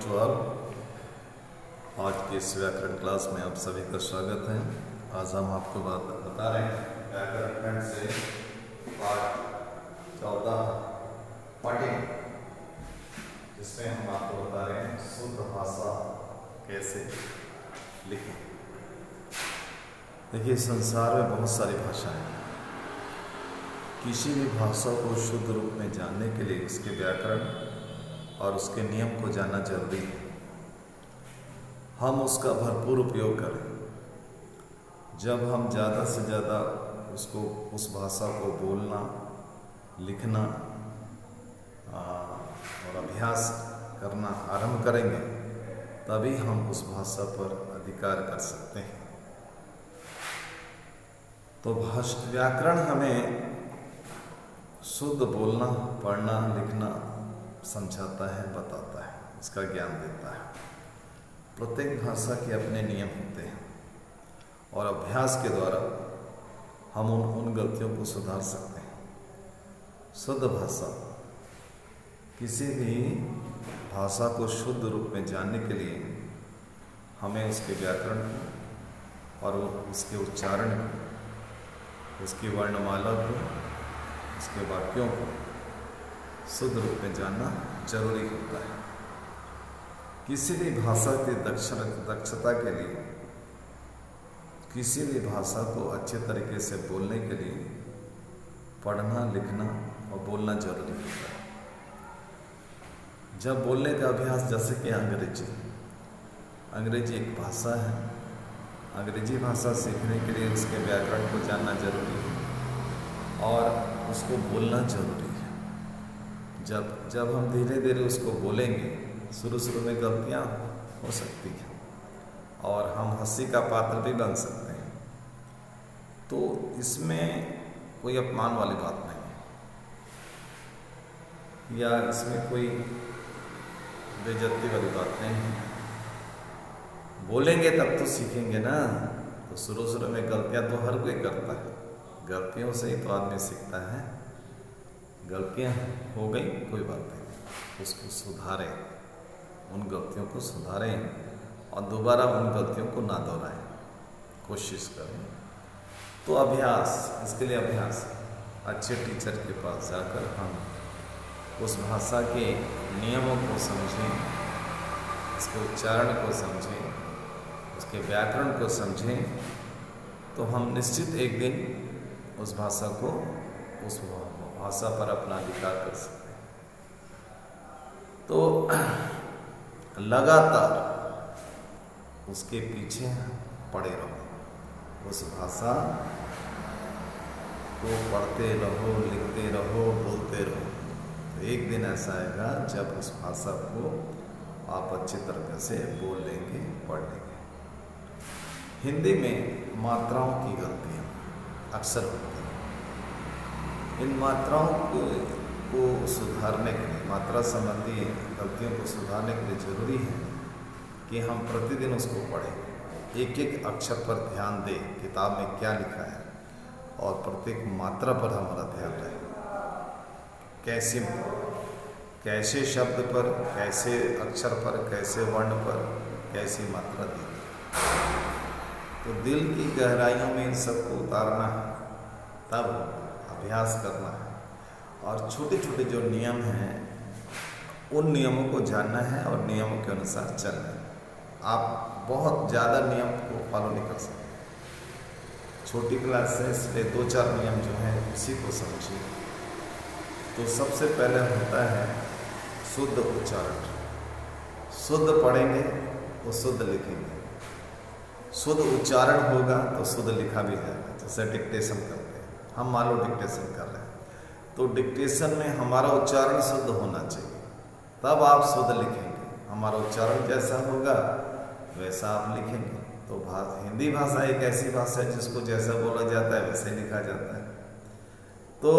12। आज के इस व्याकरण क्लास में आप सभी का स्वागत है। आज हम आपको बता रहे हैं व्याकरण खंड से पाठ 14 पढ़ें, जिसमें हम आपको बता रहे हैं शुद्ध भाषा कैसे लिखें। देखिए, संसार में बहुत सारी भाषाएं हैं। किसी भी भाषा को शुद्ध रूप में जानने के लिए उसके व्याकरण और उसके नियम को जानना जरूरी है। हम उसका भरपूर उपयोग करें। जब हम ज़्यादा से ज़्यादा उस भाषा को बोलना, लिखना और अभ्यास करना आरंभ करेंगे, तभी हम उस भाषा पर अधिकार कर सकते हैं। तो व्याकरण हमें शुद्ध बोलना, पढ़ना, लिखना समझाता है, बताता है, इसका ज्ञान देता है। प्रत्येक भाषा के अपने नियम होते हैं और अभ्यास के द्वारा हम उन गलतियों को सुधार सकते हैं। शुद्ध भाषा, किसी भी भाषा को शुद्ध रूप में जानने के लिए हमें उसके व्याकरण को और उसके उच्चारण को, उसकी वर्णमाला को, उसके वाक्यों को शुद्ध रूप में जानना जरूरी होता है। किसी भी भाषा की दक्षता के लिए, किसी भी भाषा को अच्छे तरीके से बोलने के लिए पढ़ना, लिखना और बोलना जरूरी होता है। जब बोलने का अभ्यास, जैसे कि अंग्रेजी एक भाषा है। अंग्रेजी भाषा सीखने के लिए उसके व्याकरण को जानना जरूरी है और उसको बोलना जरूरी है। जब हम धीरे धीरे उसको बोलेंगे, शुरू में गलतियाँ हो सकती हैं और हम हंसी का पात्र भी बन सकते हैं। तो इसमें कोई अपमान वाली बात नहीं है या इसमें कोई बेइज्जती वाली बात नहीं है। बोलेंगे तब तो सीखेंगे ना। तो शुरू में गलतियाँ तो हर कोई करता है। गलतियों से ही तो आदमी सीखता है। गलतियाँ हो गई, कोई बात नहीं, उसको सुधारें, उन गलतियों को सुधारें और दोबारा उन गलतियों को ना दोहराएं, कोशिश करें। तो अभ्यास, इसके लिए अभ्यास, अच्छे टीचर के पास जाकर हम उस भाषा के नियमों को समझें, उसके उच्चारण को समझें, उसके व्याकरण को समझें, तो हम निश्चित एक दिन उस भाषा पर अपना अधिकार कर सकते हैं। तो लगातार उसके पीछे पड़े रहो, उस भाषा को पढ़ते रहो, लिखते रहो, बोलते रहो। तो एक दिन ऐसा आएगा जब उस भाषा को आप अच्छी तरह से बोल लेंगे, पढ़ लेंगे। हिंदी में मात्राओं की गलतियाँ अक्सर होती हैं। इन मात्राओं को सुधारने के लिए, मात्रा संबंधी गलतियों को सुधारने के लिए जरूरी है कि हम प्रतिदिन उसको पढ़ें, एक एक अक्षर पर ध्यान दें, किताब में क्या लिखा है, और प्रत्येक मात्रा पर हमारा ध्यान रहे। कैसे शब्द पर, कैसे अक्षर पर, कैसे वर्ण पर, कैसी मात्रा दी। तो दिल की गहराइयों में इन सबको उतारना है, तब अभ्यास करना है। और छोटे छोटे जो नियम हैं, उन नियमों को जानना है और नियमों के अनुसार चलना है। आप बहुत ज़्यादा नियम को फॉलो नहीं कर सकते। छोटी क्लास से इसलिए 2-4 नियम जो हैं उसी को समझिए। तो सबसे पहले होता है शुद्ध उच्चारण। शुद्ध पढ़ेंगे तो शुद्ध लिखेंगे, शुद्ध उच्चारण होगा तो शुद्ध लिखा भी जाएगा। जैसे डिक्टेशन करते हैं, हम मान लो डिक्टेशन कर रहे हैं, तो डिक्टेशन में हमारा उच्चारण शुद्ध होना चाहिए, तब आप शुद्ध लिखेंगे। हमारा उच्चारण जैसा होगा वैसा आप लिखेंगे। तो हिंदी भाषा एक ऐसी भाषा है जिसको जैसा बोला जाता है वैसे लिखा जाता है। तो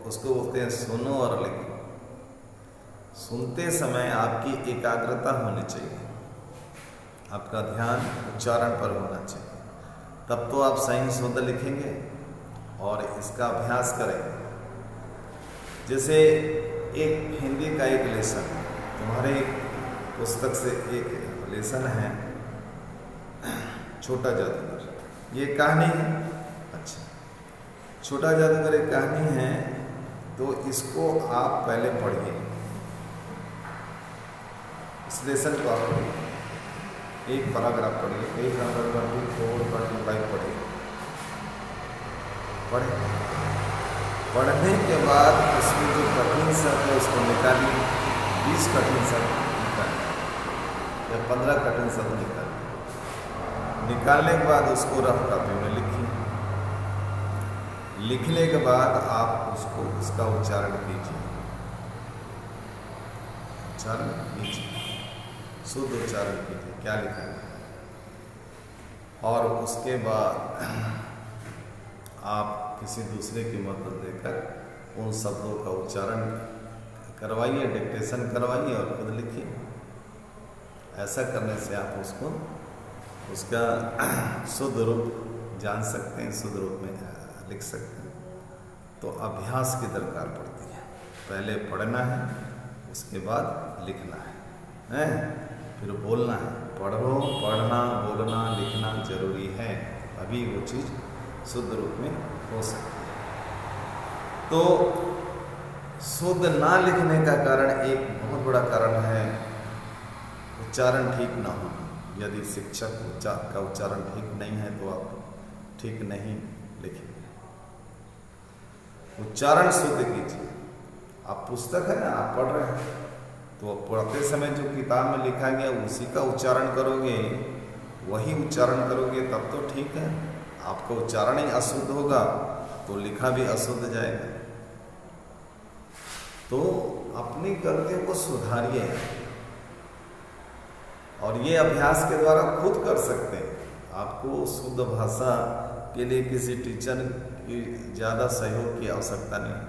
उसको बोलते हैं सुनो और लिखो। सुनते समय आपकी एकाग्रता होनी चाहिए, आपका ध्यान उच्चारण पर होना चाहिए, तब तो आप सही शुद्ध लिखेंगे और इसका अभ्यास करेंगे। जैसे एक हिंदी का एक लेसन, तुम्हारे पुस्तक से एक लेसन है, छोटा जादूगर। ये कहानी है, अच्छा, छोटा जादूगर एक कहानी है, तो इसको आप पहले पढ़िए, इस लेसन को आप पढ़िए, एक पैराग्राफ पढ़िए, पेज नंबर 24, 25 पढ़िए। पढ़ने के बाद उसमें जो कठिन शब्द है उसको निकालिए, 20 कठिन शब्द निकालिए या 15 कठिन शब्द निकालिए। निकालने के बाद उसको रफ कॉपी में लिखिए। लिखने के बाद आप उसका उच्चारण कीजिए, उच्चारण कीजिए, शुद्ध उच्चारण कीजिए क्या लिखा है, और उसके बाद आप किसी दूसरे की मदद लेकर उन शब्दों का उच्चारण करवाइए, डिक्टेशन करवाइए और खुद लिखिए। ऐसा करने से आप उसका शुद्ध रूप जान सकते हैं, शुद्ध रूप में लिख सकते हैं। तो अभ्यास की दरकार पड़ती है, पहले पढ़ना है, उसके बाद लिखना है, फिर बोलना है। पढ़ना, बोलना, लिखना जरूरी है, अभी वो चीज़ शुद्ध रूप में हो सकती है। तो शुद्ध ना लिखने का कारण, एक बहुत बड़ा कारण है उच्चारण ठीक ना होना। यदि शिक्षक का उच्चारण ठीक नहीं है तो आप ठीक नहीं लिखेंगे। उच्चारण शुद्ध कीजिए। आप पुस्तक है ना, आप पढ़ रहे हैं, तो पढ़ते समय जो किताब में लिखा गया उसी का उच्चारण करोगे, वही उच्चारण करोगे तब तो ठीक है। आपका उच्चारण ही अशुद्ध होगा तो लिखा भी अशुद्ध जाएगा। तो अपनी गलतियों को सुधारिए, और ये अभ्यास के द्वारा खुद कर सकते हैं। आपको शुद्ध भाषा के लिए किसी टीचर की ज़्यादा सहयोग की आवश्यकता नहीं।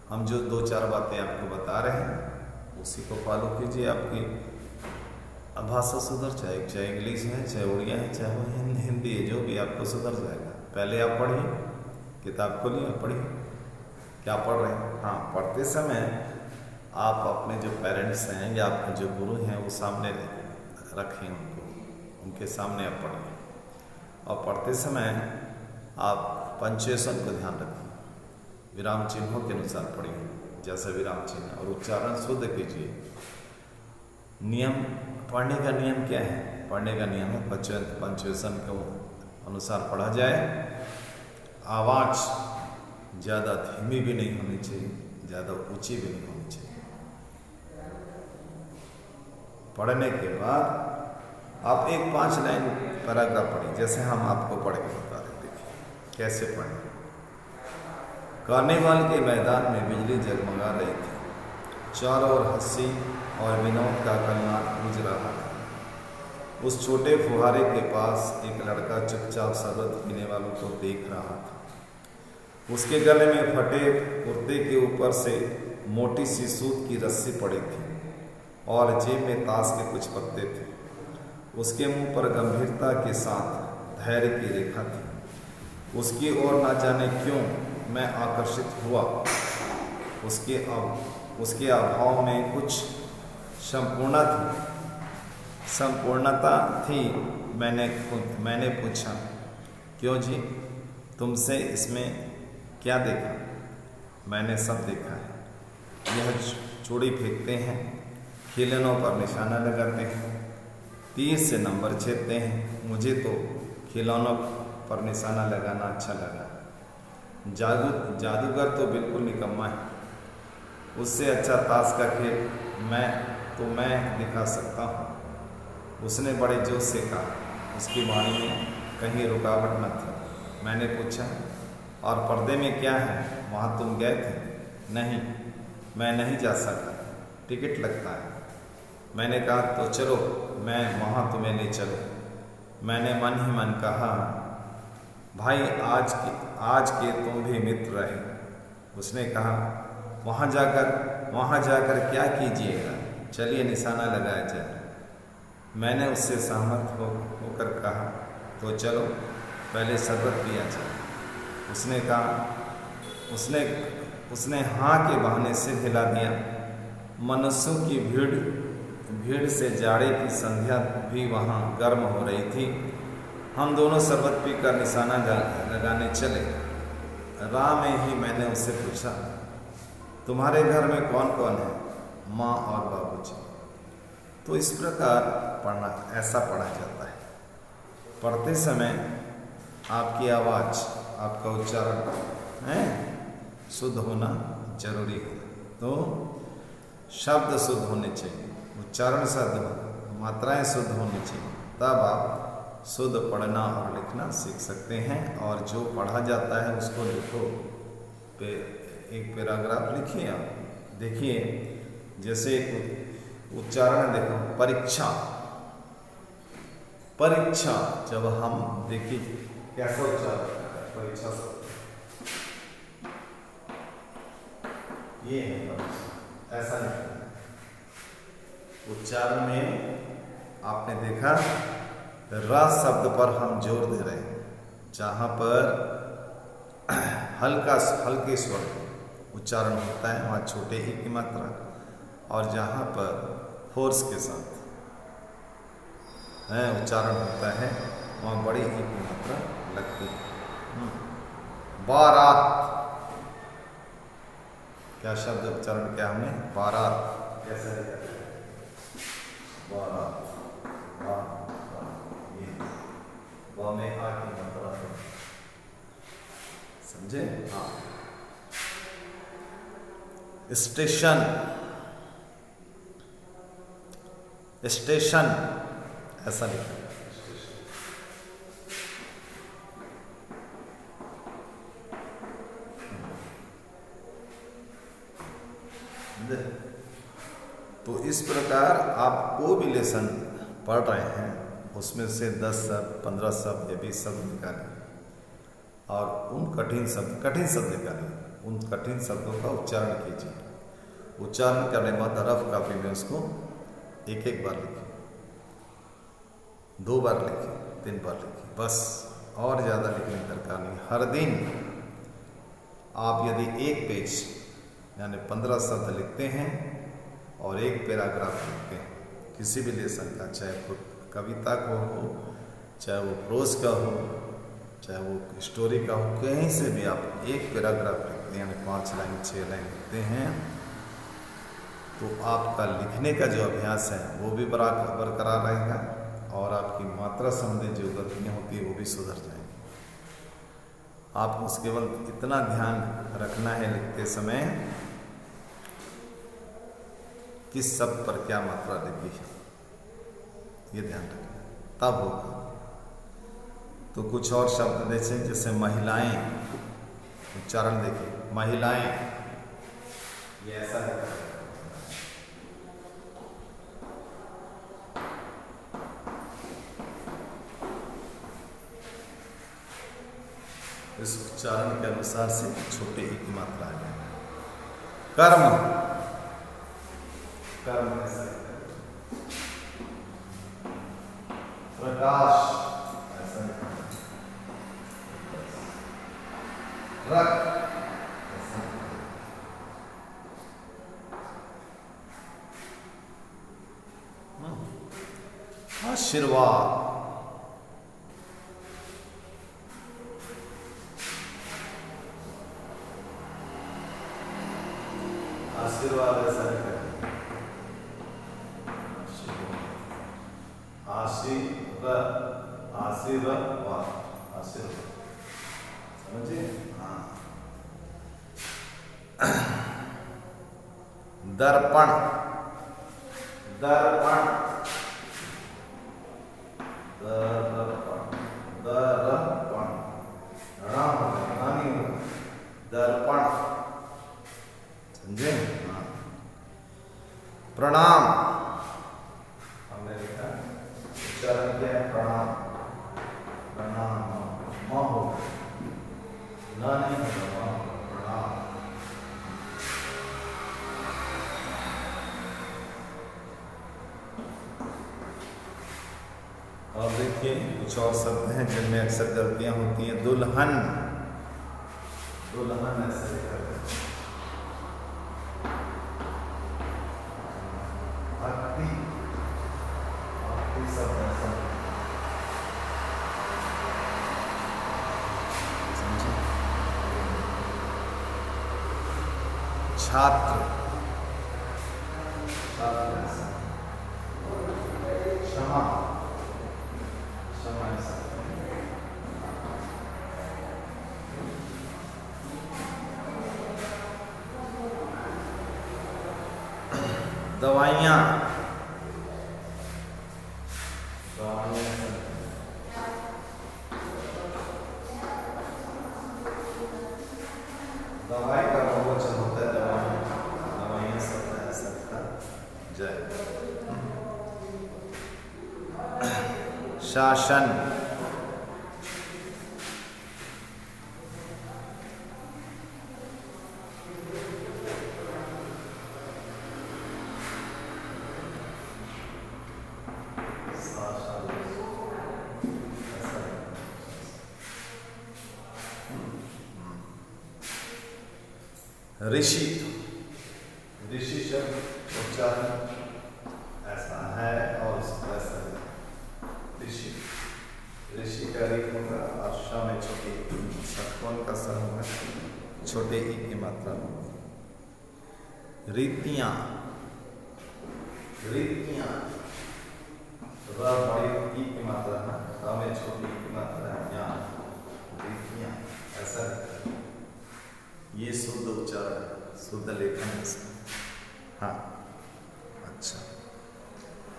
हम जो 2-4 बातें आपको बता रहे हैं उसी को फॉलो कीजिए, आपकी भाषा सुधर जाएगी। चाहे इंग्लिश है, चाहे उड़िया है, चाहे वो हिंदी है, जो भी आपको सुधर जाएगा। पहले आप पढ़िए, किताब खोलिए, पढ़िए क्या पढ़ रहे हैं। हाँ, पढ़ते समय आप अपने जो पेरेंट्स हैं या आपके जो गुरु हैं वो सामने रखें, उनके सामने आप पढ़िए। और पढ़ते समय आप पंक्चुएशन को ध्यान रखिए, विराम चिन्हों के अनुसार पढ़िए, जैसे विराम चिन्ह, और उच्चारण शुद्ध कीजिए। नियम, पढ़ने का नियम क्या है? पढ़ने का नियम है पंक्चुएशन के अनुसार पढ़ा जाए। आवाज़ ज़्यादा धीमी भी नहीं होनी चाहिए, ज़्यादा ऊंची भी नहीं होनी चाहिए। पढ़ने के बाद आप एक 5 लाइन पैराग्राफ पढ़िए, जैसे हम आपको पढ़ के बता रहे। देखिए कैसे पढ़ें। कार्निवाल के मैदान में बिजली जगमगा रही थी, चारों ओर हंसी और विनोद का कलनाद गूंज रहा था। उस छोटे फुहारे के पास एक लड़का चुपचाप शरबत पीने वालों को देख रहा था। उसके गले में फटे कुर्ते के ऊपर से मोटी सी सूत की रस्सी पड़ी थी और जेब में ताश के कुछ पत्ते थे। उसके मुंह पर गंभीरता के साथ धैर्य की रेखा थी। उसकी ओर न जाने क्यों मैं आकर्षित हुआ। उसके अभाव में कुछ संपूर्णता थी। मैंने पूछा, क्यों जी, तुमसे इसमें क्या देखा? मैंने सब देखा है। यह चूड़ी फेंकते हैं, खिलौनों पर निशाना लगाते हैं, तीर से नंबर छेदते हैं। मुझे तो खिलौनों पर निशाना लगाना अच्छा लगा। जादूगर तो बिल्कुल निकम्मा है। उससे अच्छा ताश का खेल मैं दिखा सकता हूँ। उसने बड़े जोश से कहा। उसकी वाणी में कहीं रुकावट न थी। मैंने पूछा, और पर्दे में क्या है? वहाँ तुम गए थे? नहीं, मैं नहीं जा सकता, टिकट लगता है। मैंने कहा, तो चलो, मैं वहाँ तुम्हें ले चलूँ। मैंने मन ही मन कहा, भाई आज के तुम भी मित्र रहे। उसने कहा, वहाँ जाकर क्या कीजिएगा? चलिए निशाना लगाया जाए। मैंने उससे सहमत होकर कहा, तो चलो पहले शरबत पिया जाए। उसने कहा, उसने हाँ के बहाने सिर हिला दिया। मनुष्यों की भीड़ भीड़ से जाड़े की संध्या भी वहाँ गर्म हो रही थी। हम दोनों शरबत पीकर निशाना लगाने चले। राह में ही मैंने उससे पूछा, तुम्हारे घर में कौन कौन है? माँ और बाबूजी। तो इस प्रकार ऐसा पढ़ा जाता है। पढ़ते समय आपकी आवाज़, आपका उच्चारण है शुद्ध होना जरूरी है। तो शब्द शुद्ध होने चाहिए, उच्चारण शुद्ध, मात्राएं शुद्ध होनी चाहिए, तब आप शुद्ध पढ़ना और लिखना सीख सकते हैं। और जो पढ़ा जाता है उसको लिखो, एक पैराग्राफ लिखिए। आप देखिए, जैसे एक उच्चारण देखो, परीक्षा। परीक्षा जब हम देखिए कैसा उच्चारण है परीक्षा से, ये है ऐसा नहीं। उच्चारण में आपने देखा र शब्द पर हम जोर दे रहे हैं, जहाँ पर हल्के स्वर उच्चारण होता है वहाँ छोटे ई की मात्रा, और जहाँ पर फोर्स के साथ उच्चारण होता है वहाँ बड़ी ई की मात्रा लगती है। बारात, क्या शब्द उच्चारण किया हमने? बारात। कैसे बारात, वा में आ की मात्रा है, समझे? हाँ। स्टेशन, स्टेशन ऐसा लिखा है। तो इस प्रकार आप कोई भी लेसन पढ़ रहे हैं उसमें से 10 शब्द, 15 शब्द या 20 शब्द निकालें और उन कठिन शब्द निकालें, उन कठिन शब्दों का उच्चारण कीजिए। उच्चारण करने के बाद रफ कॉपी में उसको एक बार लिखिए, 2 बार लिखिए, 3 बार लिखिए, बस। और ज़्यादा लिखने की दरकार नहीं। हर दिन आप यदि एक पेज यानी 15 शब्द लिखते हैं और एक पैराग्राफ लिखते हैं किसी भी लेसन का, चाहे कविता को हो, चाहे वो प्रोज का हो, चाहे वो स्टोरी का हो, कहीं से भी आप एक पैराग्राफ लिखते हैं यानी 5 लाइन 6 लाइन लिखते हैं, तो आपका लिखने का जो अभ्यास है वो भी बरकरार रहेगा और आपकी मात्रा संबंधी जो गलतियाँ होती है वो भी सुधर जाएंगी। आपको केवल इतना ध्यान रखना है लिखते समय किस शब्द पर क्या मात्रा लगी है, ये ध्यान रखें, तब होगा। तो कुछ और शब्द जैसे महिलाएं, उच्चारण देखिए, महिलाएं, ये ऐसा है। इस उच्चारण के अनुसार से छोटे ही की मात्रा आ जाए। कर्म, कर्म ऐसा है। प्रकाश ऐसा है। रक्त ऐसा है। आशीर्वाद, आशीर्वाद ऐसा है। आशीर्वाद, आशीर्वाद, समझे? हाँ। दर्पण, दर्पण, दर्पण, दर्पण, दर्पण, समझे? हाँ। प्रणाम, हमने लिखा, उच्चारण क्या है? प्रणाम, प्रणाम, म हो, न नहीं होगा, प्रणाम। और देखिए कुछ और शब्द हैं जिनमें अक्सर गलतियां होती हैं। दुल्हन, दुल्हन ऐसे लिखा है। भक्ति, छात्र, क्षमा, क्षमा, दवाइयाँ, दवाई का बहुवचन होता है दवाइयाँ सबका जय। शासन, ऋषि, ऋषि शब्द उच्चारण ऐसा है और वैसा है। ऋषि, ऋषि का ऋ होगा और श में छोटी षट्कोण का स होगा, छोटे ई की मात्रा। रीतियाँ, रीतियाँ, र बड़ी ई की मात्रा है, र में छोटी ई की मात्रा है, यहाँ रीतियाँ ऐसा है। ये शुद्ध उच्चारण, शुद्ध लेखन है। हाँ, अच्छा।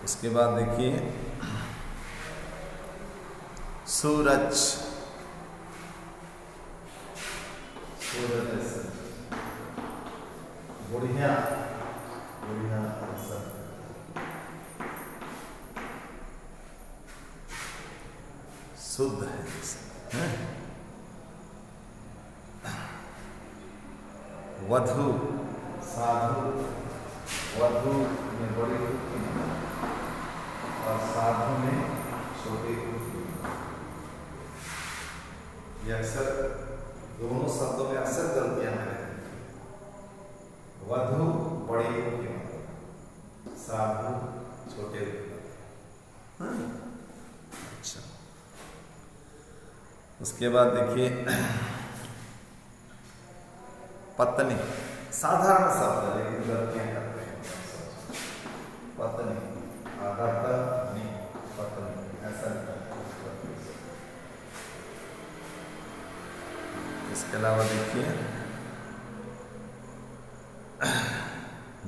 उसके बाद देखिए सूरज, सूरज, बढ़िया, बढ़िया आंसर। शुद्ध है। वधु, साधु, वधु में बड़ी और साधु में छोटी। ये अक्सर दोनों शब्दों में अक्सर गलतियां मैंने की। वधु बड़ी की, साधु छोटे। अच्छा, उसके बाद देखिए पत्नी, साधारण शब्द है लेकिन गलतियां करते हैं। पत्नी, आधा नहीं, पत्नी ऐसा। इसके अलावा देखिए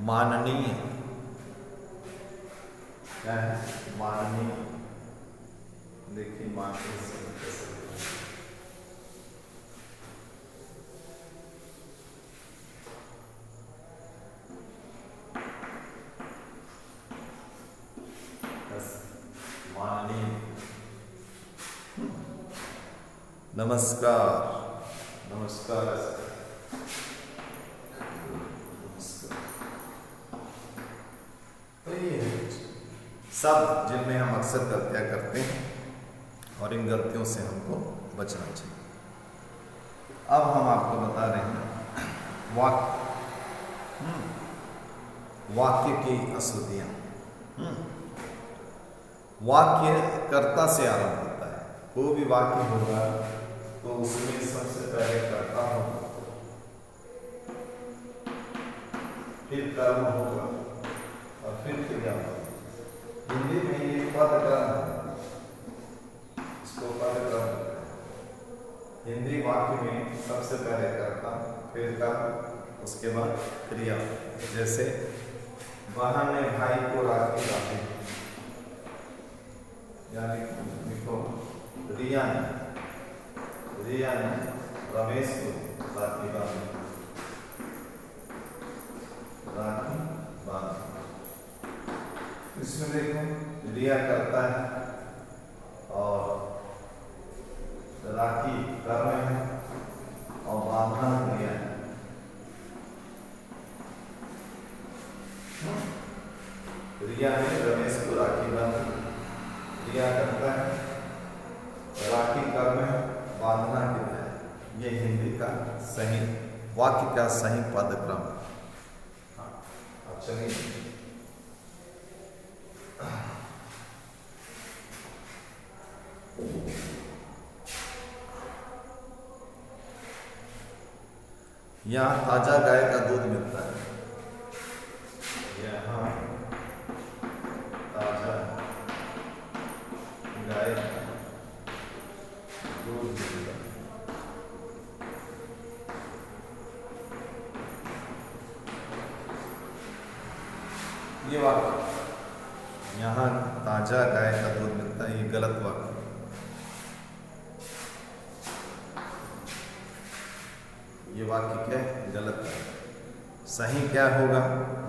माननीय, क्या है माननीय? देखिए माननीय से कैसे माननीय। नमस्कार, नमस्कार, तो ये शब्द जिनमें हम अक्सर गलतियां करते हैं और इन गलतियों से हमको बचना चाहिए। अब हम आपको बता रहे हैं वाक्य की अशुद्धियां। वाक्य कर्ता से आरंभ होता है। कोई भी वाक्य होगा तो उसमें सबसे पहले कर्ता होगा, फिर कर्म होगा और फिर क्रिया होगा। हिंदी में ये पद क्रम है, इसको पद क्रम। हिंदी वाक्य में सबसे पहले कर्ता, फिर कर्म, उसके बाद क्रिया। जैसे बहन ने भाई को राखी बांधी, यानी देखो रिया ने रमेश को राखी बांधी, राखी बांधी। इसमें देखो रिया करता है और राखी कर्म है और बांधना क्रिया है। रिया ने रमेश को राखी बांधी, रिया करता है, राखी कर्म है, बांधना क्रिया है। ये हिंदी का सही वाक्य का सही पद क्रम। हाँ, अब चलिए यहाँ ताजा गाय का दूध मिलता है। वाक्य यहाँ ताजा गाय का दूध मिलता है, ये गलत वाक्य। ये वाक्य क्या है? गलत है। सही क्या होगा?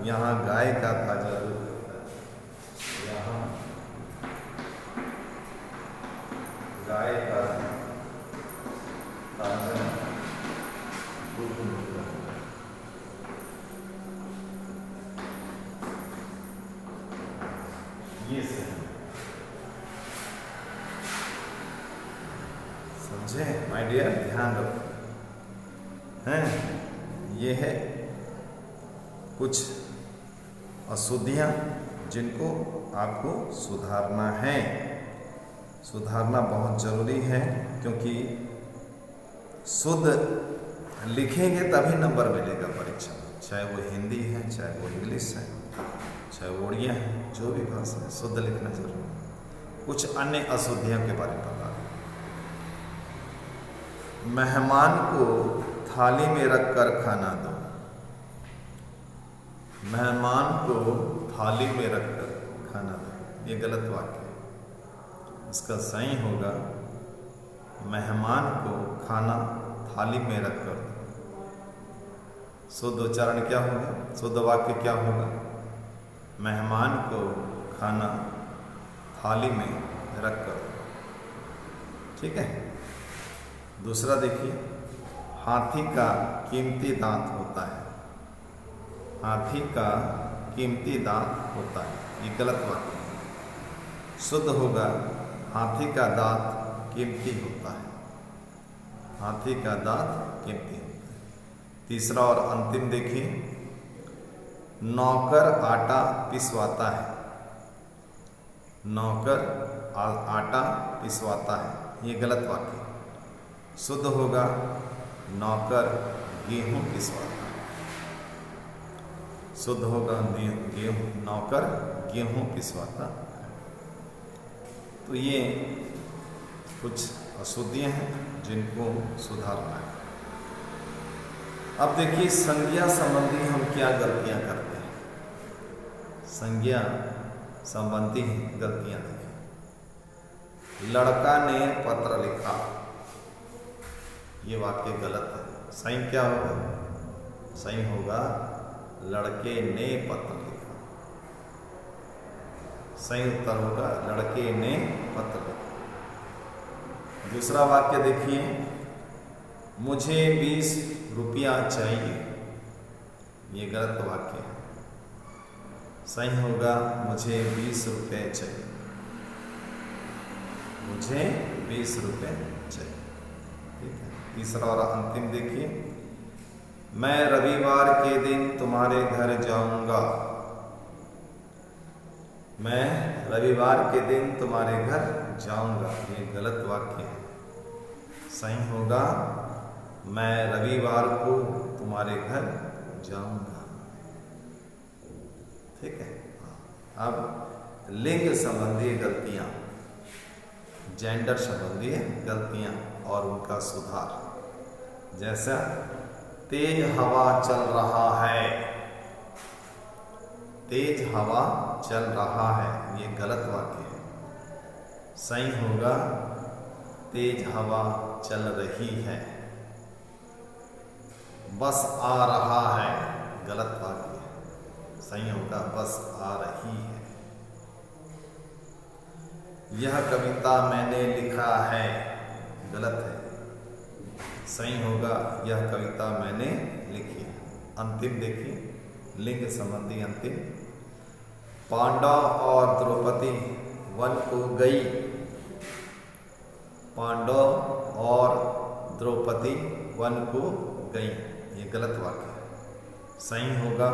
यहाँ गाय का ताजा दूध मिलता है, यहाँ गाय का ताजा दूध मिलता है। ये सही समझे माय डियर, ध्यान रखो हैं। ये है कुछ अशुद्धियाँ जिनको आपको सुधारना है। सुधारना बहुत जरूरी है, क्योंकि शुद्ध लिखेंगे तभी नंबर मिलेगा परीक्षा में, चाहे वो हिंदी है, चाहे वो इंग्लिश है, चाहे वो उड़िया है, जो भी भाषा है, शुद्ध लिखना जरूरी है। कुछ अन्य अशुद्धियों के बारे में बता दें। मेहमान को थाली में रखकर खाना दो। मेहमान को थाली में रखकर खाना दो, ये गलत वाक्य है। इसका सही होगा मेहमान को खाना थाली में रखकर दो। शुद्ध उच्चारण क्या होगा? शुद्ध वाक्य क्या होगा? मेहमान को खाना थाली में रखकर दो। ठीक है। दूसरा देखिए, हाथी का कीमती दांत होता है। हाथी का कीमती दांत होता है, ये गलत वाक्य है। शुद्ध होगा हाथी का दांत कीमती होता है। हाथी का दांत कीमती होता है। तीसरा और अंतिम देखिए, नौकर आटा पिसवाता है। नौकर आटा पिसवाता है, ये गलत वाक्य है। शुद्ध होगा नौकर गेहूं पिसवाता है। शुद्ध होगा गेहूं, नौकर गेहूं पिसवाता है। तो ये कुछ अशुद्धियां हैं जिनको सुधारना है। अब देखिए संज्ञा संबंधी हम क्या गलतियां करते हैं। संज्ञा संबंधी गलतियां देखिए। लड़का ने पत्र लिखा, ये वाक्य गलत है। सही क्या होगा? सही होगा लड़के ने पत्र लिखा। सही उत्तर होगा लड़के ने पत्र लिखा। दूसरा वाक्य देखिए, मुझे 20 रुपया चाहिए, ये गलत वाक्य है। सही होगा मुझे 20 रुपये चाहिए। मुझे 20 रुपये चाहिए। ठीक है। तीसरा और अंतिम देखिए, मैं रविवार के दिन तुम्हारे घर जाऊंगा। मैं रविवार के दिन तुम्हारे घर जाऊंगा, ये गलत वाक्य है। सही होगा मैं रविवार को तुम्हारे घर जाऊंगा। ठीक है। अब लिंग संबंधी गलतियां, जेंडर संबंधी गलतियां और उनका सुधार। जैसा तेज हवा चल रहा है। तेज हवा चल रहा है, ये गलत वाक्य है। सही होगा तेज हवा चल रही है। बस आ रहा है, गलत वाक्य है। सही होगा बस आ रही है। यह कविता मैंने लिखा है, गलत है। सही होगा यह कविता मैंने लिखी है। अंतिम देखिए लिंग संबंधी अंतिम, पांडव और द्रौपदी वन को गई। पांडव और द्रौपदी वन को गई, ये गलत वाक्य है। सही होगा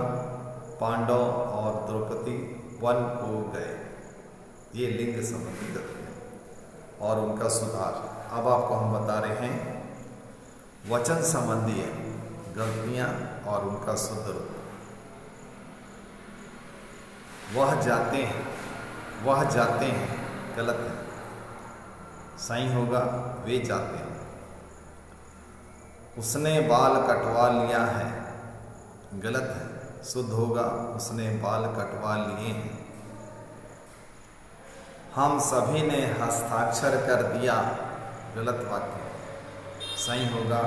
पांडव और द्रौपदी वन को गए। ये लिंग संबंधी गलतियां और उनका सुधार। अब आपको हम बता रहे हैं वचन संबंधी गलतियां और उनका शुद्ध रूप। वह जाते हैं, वह जाते हैं, गलत है। सही होगा वे जाते हैं। उसने बाल कटवा लिया है, गलत है। शुद्ध होगा, उसने बाल कटवा लिए हैं। हम सभी ने हस्ताक्षर कर दिया, गलत वाक्य। सही होगा,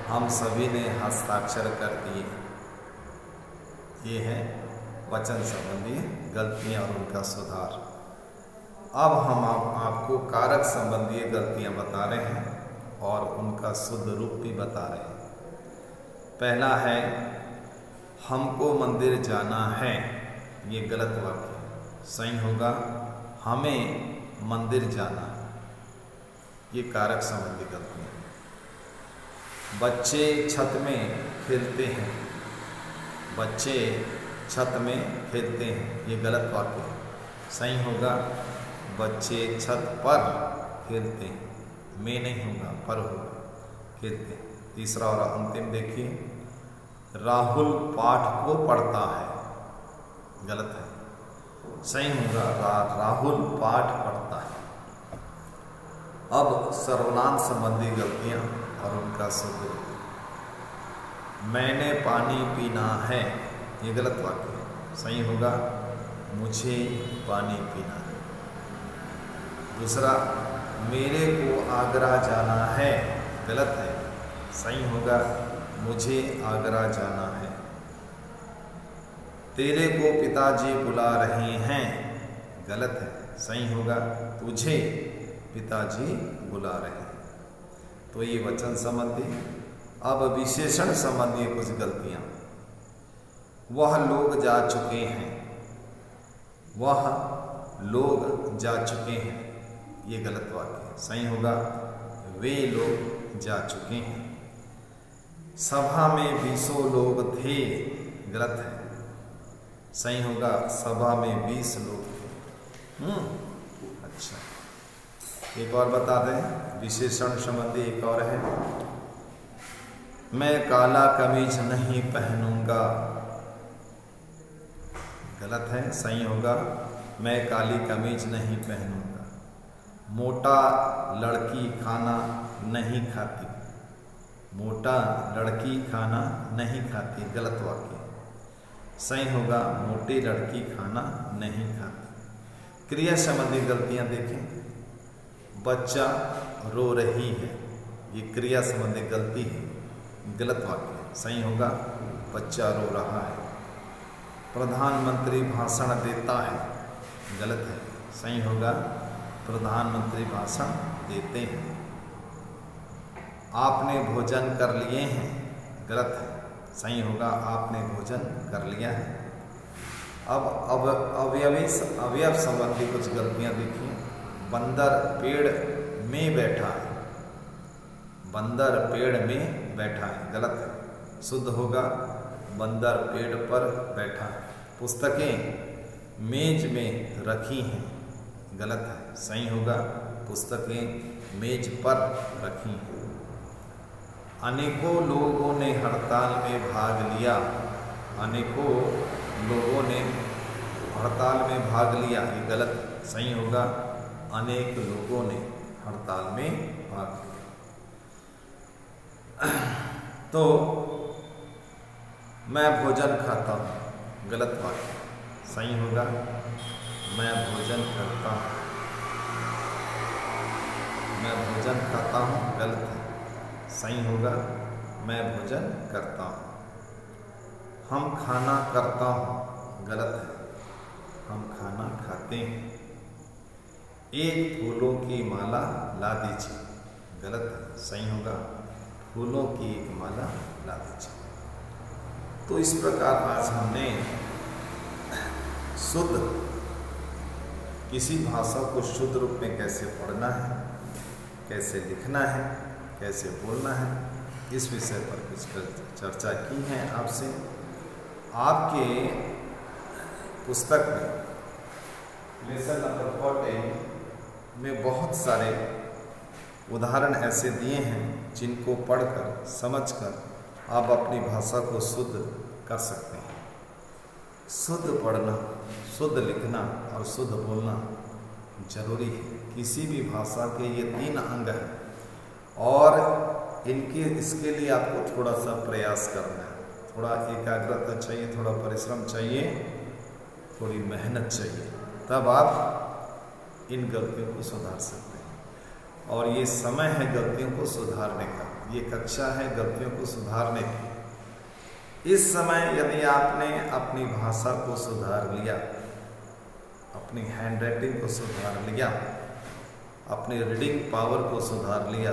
हम सभी ने हस्ताक्षर कर दिए। ये है वचन संबंधी गलतियां और उनका सुधार। अब हम आपको कारक संबंधी गलतियां बता रहे हैं और उनका शुद्ध रूप भी बता रहे हैं। पहला है हमको मंदिर जाना है, ये गलत वाक्य है। सही होगा हमें मंदिर जाना, ये कारक संबंधी गलतियां। बच्चे छत में खेलते हैं, बच्चे छत में खेलते हैं, ये गलत वाक्य है। सही होगा बच्चे छत पर खेलते हैं, में नहीं होगा पर होगा, खेलते हैं। तीसरा और अंतिम देखिए, राहुल पाठ को पढ़ता है, गलत है। सही होगा राहुल पाठ पढ़ता है। अब सर्वनाम संबंधी गलतियां और उनका शुद्ध। मैंने पानी पीना है, ये गलत वाक्य है। सही होगा मुझे पानी पीना है। दूसरा, मेरे को आगरा जाना है, गलत है। सही होगा मुझे आगरा जाना है। तेरे को पिताजी बुला रहे हैं, गलत है। सही होगा तुझे पिताजी बुला रहे हैं। तो ये वचन संबंधी। अब विशेषण संबंधी कुछ गलतियां। वह लोग जा चुके हैं, वह लोग जा चुके हैं, ये गलत वाक्य है। सही होगा वे लोग जा चुके हैं। सभा में 20 लोग थे, गलत है। सही होगा सभा में 20 लोग थे। अच्छा, एक और बता दें विशेषण संबंधी। एक और है, मैं काला कमीज नहीं पहनूंगा, गलत है। सही होगा मैं काली कमीज नहीं पहनूंगा। मोटा लड़की खाना नहीं खाती, मोटा लड़की खाना नहीं खाती, गलत वाक्य। सही होगा मोटी लड़की खाना नहीं खाती। क्रिया संबंधी गलतियां देखें, बच्चा रो रही है, ये क्रिया संबंधी गलती है, गलत वाक्य। सही होगा बच्चा रो रहा है। प्रधानमंत्री भाषण देता है, गलत है। सही होगा प्रधानमंत्री भाषण देते हैं। आपने भोजन कर लिए हैं, गलत है। सही होगा आपने भोजन कर लिया है। अब अवयव संबंधी कुछ गलतियां देखिए। बंदर पेड़ में बैठा है, बंदर पेड़ में बैठा है, गलत है। शुद्ध होगा बंदर पेड़ पर बैठा है। पुस्तकें मेज में रखी हैं, गलत है। सही होगा पुस्तकें मेज पर रखी हैं। अनेकों लोगों ने हड़ताल में भाग लिया, अनेकों लोगों ने हड़ताल में भाग लिया, ये गलत है। सही होगा अनेक लोगों ने हड़ताल में भाग लिया। तो मैं भोजन खाता हूँ, गलत वाक्य। सही होगा मैं भोजन करता हूँ, मैं भोजन खाता हूँ, गलत है। सही होगा मैं भोजन करता हूँ। हम खाना करता हूँ, गलत है। हम खाना खाते हैं। एक फूलों की माला ला दीजिए, गलत है। सही होगा फूलों की एक माला ला दीजिए। तो इस प्रकार आज हमने शुद्ध किसी भाषा को शुद्ध रूप में कैसे पढ़ना है, कैसे लिखना है, कैसे बोलना है, इस विषय पर कुछ चर्चा की है आपसे। आपके पुस्तक में लेसन नंबर 14 में बहुत सारे उदाहरण ऐसे दिए हैं जिनको पढ़कर समझकर आप अपनी भाषा को शुद्ध कर सकते हैं। शुद्ध पढ़ना, शुद्ध लिखना और शुद्ध बोलना जरूरी है। किसी भी भाषा के ये 3 अंग हैं और इसके लिए आपको थोड़ा सा प्रयास करना है, थोड़ा एकाग्रता चाहिए, थोड़ा परिश्रम चाहिए, थोड़ी मेहनत चाहिए, तब आप इन गलतियों को सुधार सकते हैं। और ये समय है गलतियों को सुधारने का, ये कक्षा है गलतियों को सुधारने की। इस समय यदि आपने अपनी भाषा को सुधार लिया, अपनी हैंड राइटिंग को सुधार लिया, अपनी रीडिंग पावर को सुधार लिया,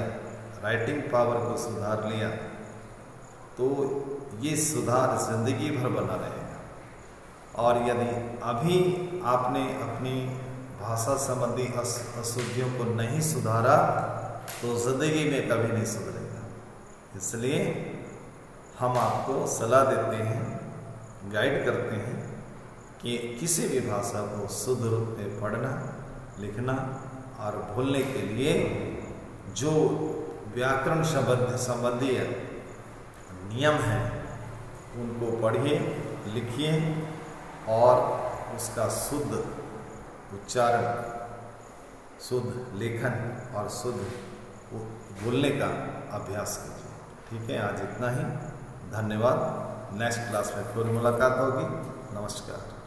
राइटिंग पावर को सुधार लिया, तो ये सुधार जिंदगी भर बना रहेगा। और यदि अभी आपने अपनी भाषा संबंधी अशुद्धियों को नहीं सुधारा तो जिंदगी में कभी नहीं सुधरेगा। इसलिए हम आपको सलाह देते हैं, गाइड करते हैं कि किसी भी भाषा को शुद्ध रूप में पढ़ना, लिखना और बोलने के लिए जो व्याकरण संबंधी नियम हैं उनको पढ़िए, लिखिए और उसका शुद्ध उच्चारण, शुद्ध लेखन और शुद्ध बोलने का अभ्यास कीजिए। ठीक है, आज इतना ही। धन्यवाद। नेक्स्ट क्लास में फिर मुलाकात होगी। नमस्कार।